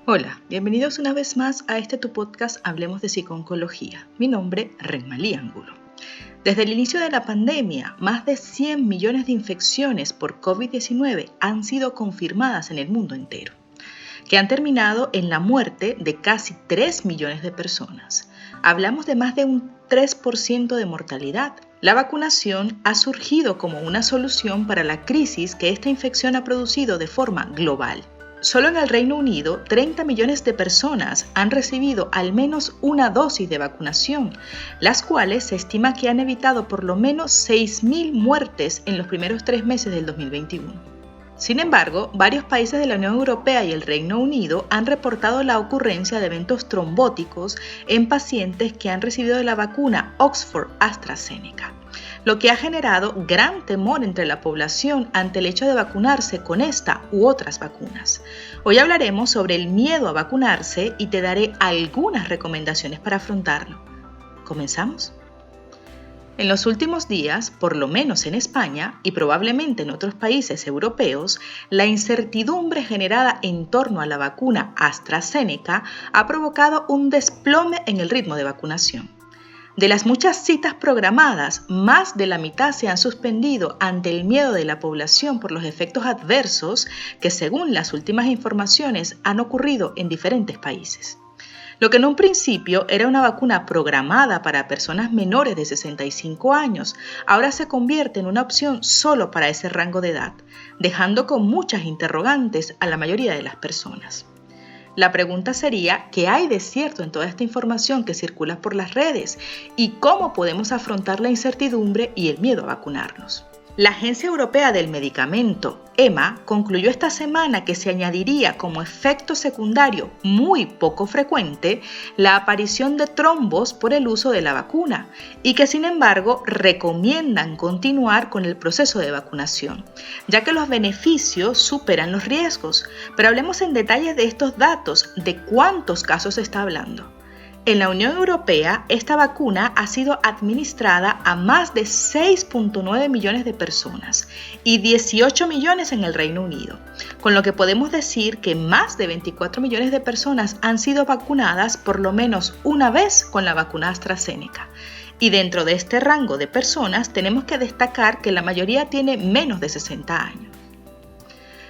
Hola, bienvenidos una vez más a tu podcast Hablemos de Psico-Oncología. Mi nombre es Renmalí Angulo. Desde el inicio de la pandemia, más de 100 millones de infecciones por COVID-19 han sido confirmadas en el mundo entero, que han terminado en la muerte de casi 3 millones de personas. Hablamos de más de un 3% de mortalidad. La vacunación ha surgido como una solución para la crisis que esta infección ha producido de forma global. Solo en el Reino Unido, 30 millones de personas han recibido al menos una dosis de vacunación, las cuales se estima que han evitado por lo menos 6.000 muertes en los primeros 3 meses del 2021. Sin embargo, varios países de la Unión Europea y el Reino Unido han reportado la ocurrencia de eventos trombóticos en pacientes que han recibido la vacuna Oxford-AstraZeneca, lo que ha generado gran temor entre la población ante el hecho de vacunarse con esta u otras vacunas. Hoy hablaremos sobre el miedo a vacunarse y te daré algunas recomendaciones para afrontarlo. ¿Comenzamos? En los últimos días, por lo menos en España y probablemente en otros países europeos, la incertidumbre generada en torno a la vacuna AstraZeneca ha provocado un desplome en el ritmo de vacunación. De las muchas citas programadas, más de la mitad se han suspendido ante el miedo de la población por los efectos adversos que, según las últimas informaciones, han ocurrido en diferentes países. Lo que en un principio era una vacuna programada para personas menores de 65 años, ahora se convierte en una opción solo para ese rango de edad, dejando con muchas interrogantes a la mayoría de las personas. La pregunta sería, ¿qué hay de cierto en toda esta información que circula por las redes? ¿Y cómo podemos afrontar la incertidumbre y el miedo a vacunarnos? La Agencia Europea del Medicamento, EMA, concluyó esta semana que se añadiría como efecto secundario muy poco frecuente la aparición de trombos por el uso de la vacuna y que sin embargo recomiendan continuar con el proceso de vacunación, ya que los beneficios superan los riesgos. Pero hablemos en detalle de estos datos, de cuántos casos se está hablando. En la Unión Europea, esta vacuna ha sido administrada a más de 6.9 millones de personas y 18 millones en el Reino Unido, con lo que podemos decir que más de 24 millones de personas han sido vacunadas por lo menos una vez con la vacuna AstraZeneca. Y dentro de este rango de personas tenemos que destacar que la mayoría tiene menos de 60 años.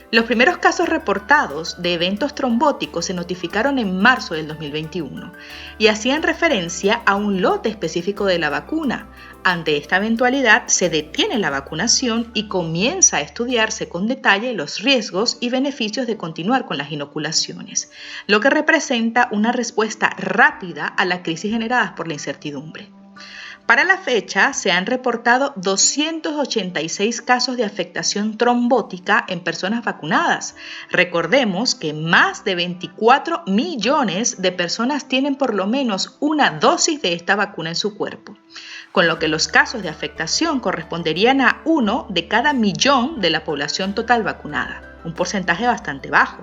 Los primeros casos reportados de eventos trombóticos se notificaron en marzo del 2021 y hacían referencia a un lote específico de la vacuna. Ante esta eventualidad se detiene la vacunación y comienza a estudiarse con detalle los riesgos y beneficios de continuar con las inoculaciones, lo que representa una respuesta rápida a la crisis generada por la incertidumbre. Para la fecha, se han reportado 286 casos de afectación trombótica en personas vacunadas. Recordemos que más de 24 millones de personas tienen por lo menos una dosis de esta vacuna en su cuerpo, con lo que los casos de afectación corresponderían a 1 de cada millón de la población total vacunada, un porcentaje bastante bajo.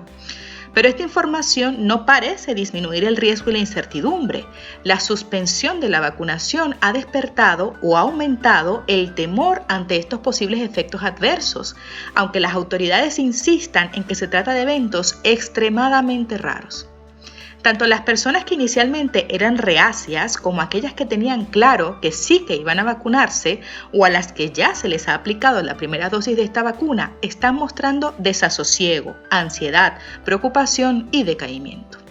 Pero esta información no parece disminuir el riesgo y la incertidumbre. La suspensión de la vacunación ha despertado o ha aumentado el temor ante estos posibles efectos adversos, aunque las autoridades insistan en que se trata de eventos extremadamente raros. Tanto las personas que inicialmente eran reacias como aquellas que tenían claro que sí que iban a vacunarse o a las que ya se les ha aplicado la primera dosis de esta vacuna están mostrando desasosiego, ansiedad, preocupación y decaimiento.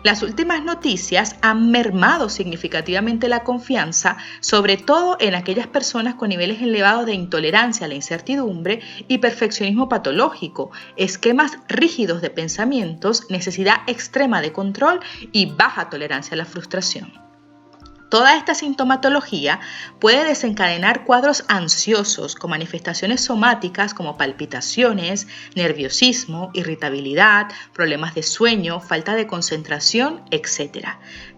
Las últimas noticias han mermado significativamente la confianza, sobre todo en aquellas personas con niveles elevados de intolerancia a la incertidumbre y perfeccionismo patológico, esquemas rígidos de pensamientos, necesidad extrema de control y baja tolerancia a la frustración. Toda esta sintomatología puede desencadenar cuadros ansiosos con manifestaciones somáticas como palpitaciones, nerviosismo, irritabilidad, problemas de sueño, falta de concentración, etc.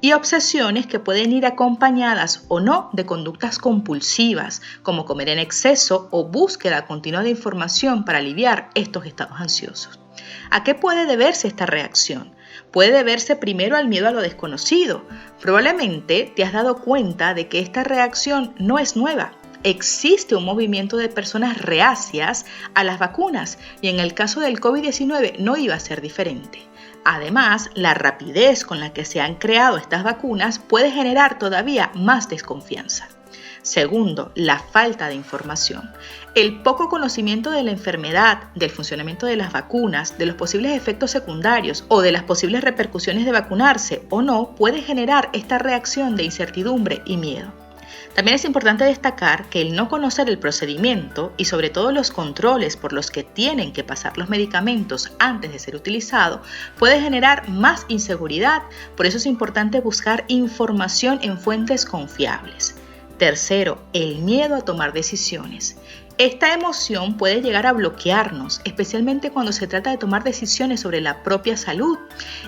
Y obsesiones que pueden ir acompañadas o no de conductas compulsivas, como comer en exceso o búsqueda continua de información para aliviar estos estados ansiosos. ¿A qué puede deberse esta reacción? Puede deberse primero al miedo a lo desconocido. Probablemente te has dado cuenta de que esta reacción no es nueva. Existe un movimiento de personas reacias a las vacunas y en el caso del COVID-19 no iba a ser diferente. Además, la rapidez con la que se han creado estas vacunas puede generar todavía más desconfianza. Segundo, la falta de información. El poco conocimiento de la enfermedad, del funcionamiento de las vacunas, de los posibles efectos secundarios o de las posibles repercusiones de vacunarse o no puede generar esta reacción de incertidumbre y miedo. También es importante destacar que el no conocer el procedimiento y sobre todo los controles por los que tienen que pasar los medicamentos antes de ser utilizados puede generar más inseguridad, por eso es importante buscar información en fuentes confiables. Tercero, el miedo a tomar decisiones. Esta emoción puede llegar a bloquearnos, especialmente cuando se trata de tomar decisiones sobre la propia salud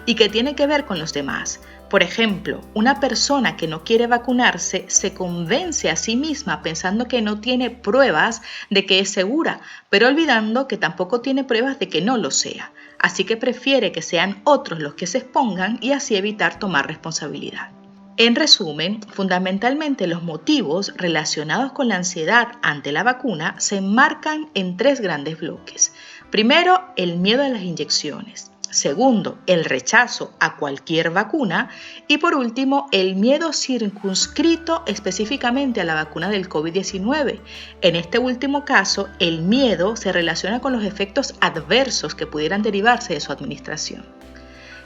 y que tiene que ver con los demás. Por ejemplo, una persona que no quiere vacunarse se convence a sí misma pensando que no tiene pruebas de que es segura, pero olvidando que tampoco tiene pruebas de que no lo sea. Así que prefiere que sean otros los que se expongan y así evitar tomar responsabilidad. En resumen, fundamentalmente los motivos relacionados con la ansiedad ante la vacuna se enmarcan en tres grandes bloques. Primero, el miedo a las inyecciones. Segundo, el rechazo a cualquier vacuna. Y por último, el miedo circunscrito específicamente a la vacuna del COVID-19. En este último caso, el miedo se relaciona con los efectos adversos que pudieran derivarse de su administración.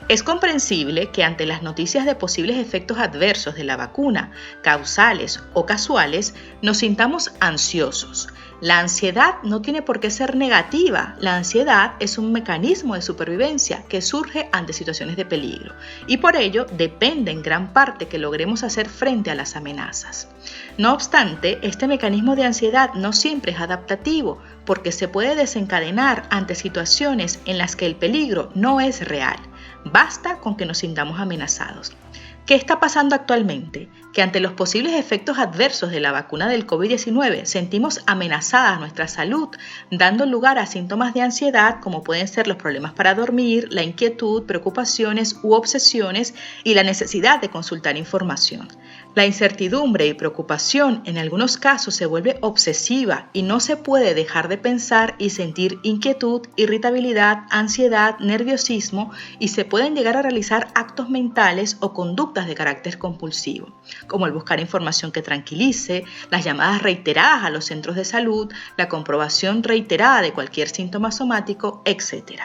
Es comprensible que ante las noticias de posibles efectos adversos de la vacuna, causales o casuales, nos sintamos ansiosos. La ansiedad no tiene por qué ser negativa. La ansiedad es un mecanismo de supervivencia que surge ante situaciones de peligro y por ello depende en gran parte que logremos hacer frente a las amenazas. No obstante, este mecanismo de ansiedad no siempre es adaptativo porque se puede desencadenar ante situaciones en las que el peligro no es real. Basta con que nos sintamos amenazados. ¿Qué está pasando actualmente? Que ante los posibles efectos adversos de la vacuna del COVID-19 sentimos amenazada nuestra salud, dando lugar a síntomas de ansiedad como pueden ser los problemas para dormir, la inquietud, preocupaciones u obsesiones y la necesidad de consultar información. La incertidumbre y preocupación en algunos casos se vuelve obsesiva y no se puede dejar de pensar y sentir inquietud, irritabilidad, ansiedad, nerviosismo y se pueden llegar a realizar actos mentales o conductas de carácter compulsivo, como el buscar información que tranquilice, las llamadas reiteradas a los centros de salud, la comprobación reiterada de cualquier síntoma somático, etc.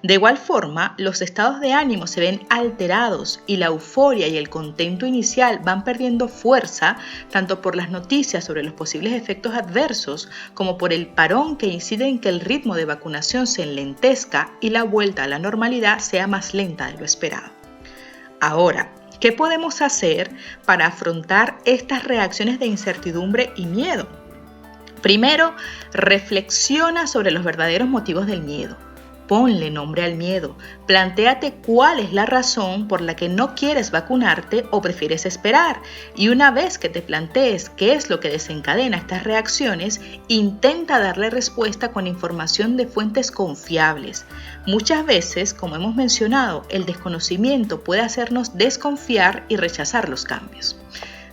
De igual forma, los estados de ánimo se ven alterados y la euforia y el contento inicial van perdiendo fuerza tanto por las noticias sobre los posibles efectos adversos como por el parón que incide en que el ritmo de vacunación se enlentezca y la vuelta a la normalidad sea más lenta de lo esperado. Ahora, ¿qué podemos hacer para afrontar estas reacciones de incertidumbre y miedo? Primero, reflexiona sobre los verdaderos motivos del miedo. Ponle nombre al miedo. Plantéate cuál es la razón por la que no quieres vacunarte o prefieres esperar. Y una vez que te plantees qué es lo que desencadena estas reacciones, intenta darle respuesta con información de fuentes confiables. Muchas veces, como hemos mencionado, el desconocimiento puede hacernos desconfiar y rechazar los cambios.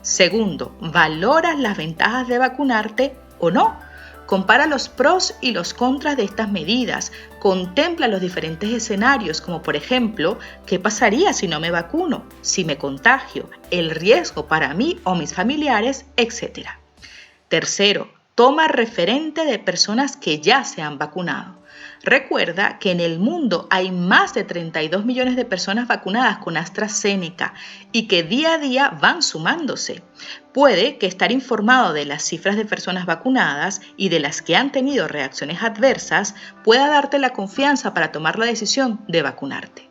Segundo, ¿valoras las ventajas de vacunarte o no? Compara los pros y los contras de estas medidas, contempla los diferentes escenarios, como por ejemplo, ¿qué pasaría si no me vacuno? ¿Si me contagio? ¿El riesgo para mí o mis familiares? Etc. Tercero, toma referente de personas que ya se han vacunado. Recuerda que en el mundo hay más de 32 millones de personas vacunadas con AstraZeneca y que día a día van sumándose. Puede que estar informado de las cifras de personas vacunadas y de las que han tenido reacciones adversas pueda darte la confianza para tomar la decisión de vacunarte.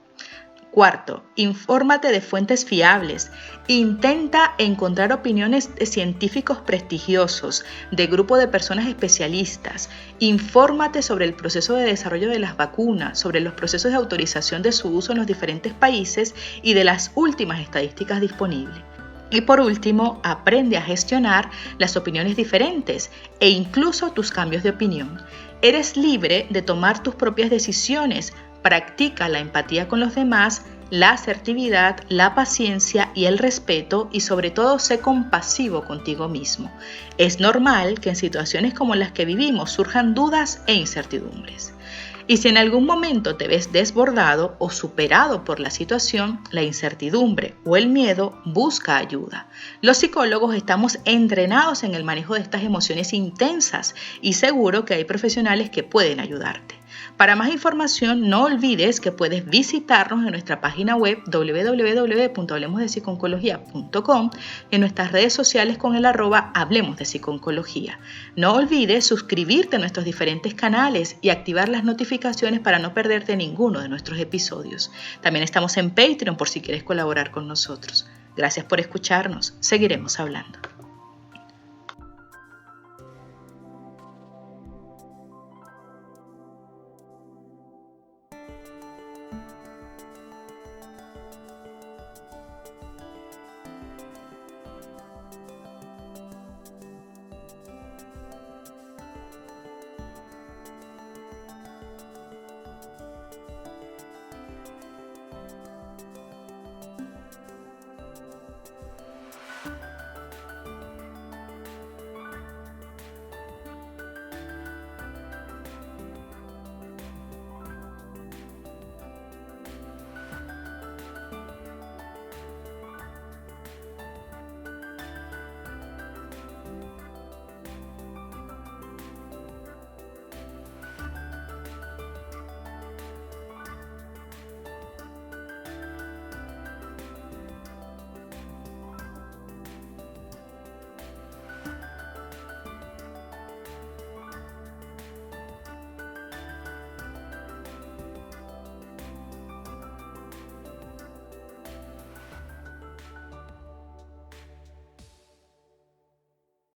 Cuarto, infórmate de fuentes fiables. Intenta encontrar opiniones de científicos prestigiosos, de grupo de personas especialistas. Infórmate sobre el proceso de desarrollo de las vacunas, sobre los procesos de autorización de su uso en los diferentes países y de las últimas estadísticas disponibles. Y por último, aprende a gestionar las opiniones diferentes e incluso tus cambios de opinión. Eres libre de tomar tus propias decisiones. Practica la empatía con los demás, la asertividad, la paciencia y el respeto y sobre todo sé compasivo contigo mismo. Es normal que en situaciones como las que vivimos surjan dudas e incertidumbres. Y si en algún momento te ves desbordado o superado por la situación, la incertidumbre o el miedo, busca ayuda. Los psicólogos estamos entrenados en el manejo de estas emociones intensas y seguro que hay profesionales que pueden ayudarte. Para más información, no olvides que puedes visitarnos en nuestra página web www.hablemosdepsiconcología.com, en nuestras redes sociales con el @Hablemos de Psiconcología. No olvides suscribirte a nuestros diferentes canales y activar las notificaciones para no perderte ninguno de nuestros episodios. También estamos en Patreon por si quieres colaborar con nosotros. Gracias por escucharnos. Seguiremos hablando.